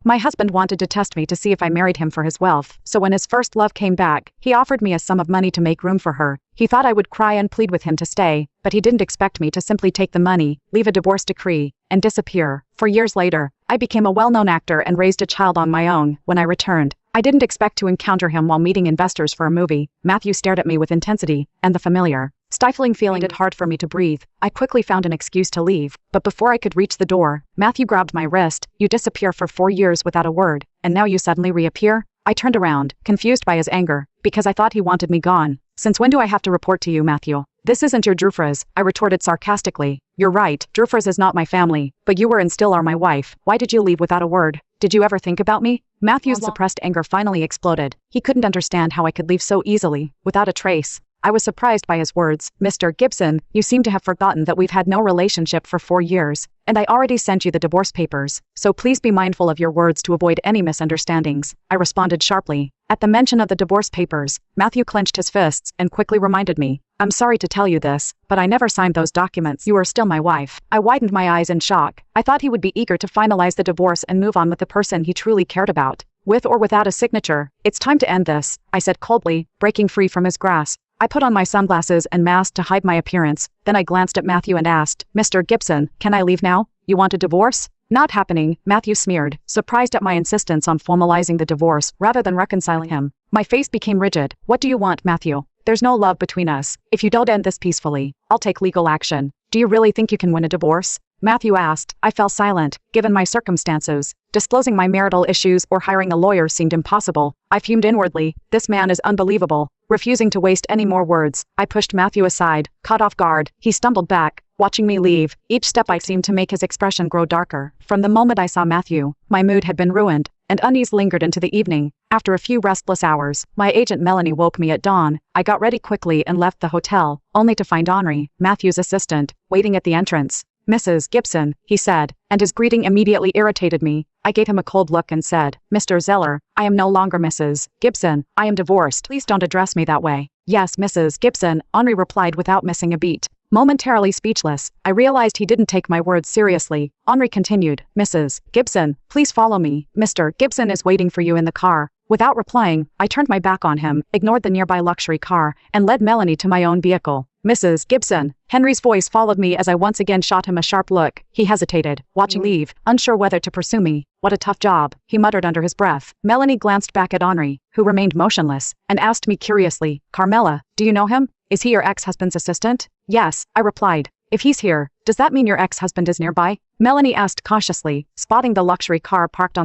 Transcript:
My husband wanted to test me to see if I married him for his wealth, so when his first love came back, he offered me a sum of money to make room for her. He thought I would cry and plead with him to stay, but he didn't expect me to simply take the money, leave a divorce decree, and disappear. 4 years later, I became a well-known actor and raised a child on my own. When I returned, I didn't expect to encounter him while meeting investors for a movie. Matthew stared at me with intensity, and the familiar, stifling feeling made it hard for me to breathe. I quickly found an excuse to leave, but before I could reach the door, Matthew grabbed my wrist. You disappear for 4 years without a word, and now you suddenly reappear? I turned around, confused by his anger, because I thought he wanted me gone. Since when do I have to report to you, Matthew? This isn't your Drufras, I retorted sarcastically. You're right, Drufras is not my family, but you were and still are my wife. Why did you leave without a word? Did you ever think about me? Matthew's suppressed anger finally exploded. He couldn't understand how I could leave so easily, without a trace. I was surprised by his words. Mr. Gibson, you seem to have forgotten that we've had no relationship for 4 years, and I already sent you the divorce papers, so please be mindful of your words to avoid any misunderstandings. I responded sharply. At the mention of the divorce papers, Matthew clenched his fists and quickly reminded me, I'm sorry to tell you this, but I never signed those documents. You are still my wife. I widened my eyes in shock. I thought he would be eager to finalize the divorce and move on with the person he truly cared about. With or without a signature, it's time to end this, I said coldly, breaking free from his grasp. I put on my sunglasses and mask to hide my appearance, then I glanced at Matthew and asked, Mr. Gibson, can I leave now? You want a divorce? Not happening, Matthew sneered, surprised at my insistence on formalizing the divorce rather than reconciling him. My face became rigid. What do you want, Matthew? There's no love between us. If you don't end this peacefully, I'll take legal action. Do you really think you can win a divorce? Matthew asked. I fell silent, given my circumstances. Disclosing my marital issues or hiring a lawyer seemed impossible. I fumed inwardly. This man is unbelievable. Refusing to waste any more words, I pushed Matthew aside. Caught off guard, he stumbled back, watching me leave. Each step I seemed to make his expression grow darker. From the moment I saw Matthew, my mood had been ruined, and unease lingered into the evening. After a few restless hours, my agent Melanie woke me at dawn. I got ready quickly and left the hotel, only to find Henri, Matthew's assistant, waiting at the entrance. Mrs. Gibson, he said, and his greeting immediately irritated me. I gave him a cold look and said, Mr. Zeller, I am no longer Mrs. Gibson. I am divorced. Please don't address me that way. Yes, Mrs. Gibson, Henri replied without missing a beat. Momentarily speechless, I realized he didn't take my words seriously. Henri continued, Mrs. Gibson, please follow me. Mr. Gibson is waiting for you in the car. Without replying, I turned my back on him, ignored the nearby luxury car, and led Melanie to my own vehicle. Mrs. Gibson. Henry's voice followed me as I once again shot him a sharp look. He hesitated, watching me leave, unsure whether to pursue me. What a tough job, he muttered under his breath. Melanie glanced back at Henri, who remained motionless, and asked me curiously, Carmela, do you know him? Is he your ex-husband's assistant? Yes, I replied. If he's here, does that mean your ex-husband is nearby? Melanie asked cautiously, spotting the luxury car parked on the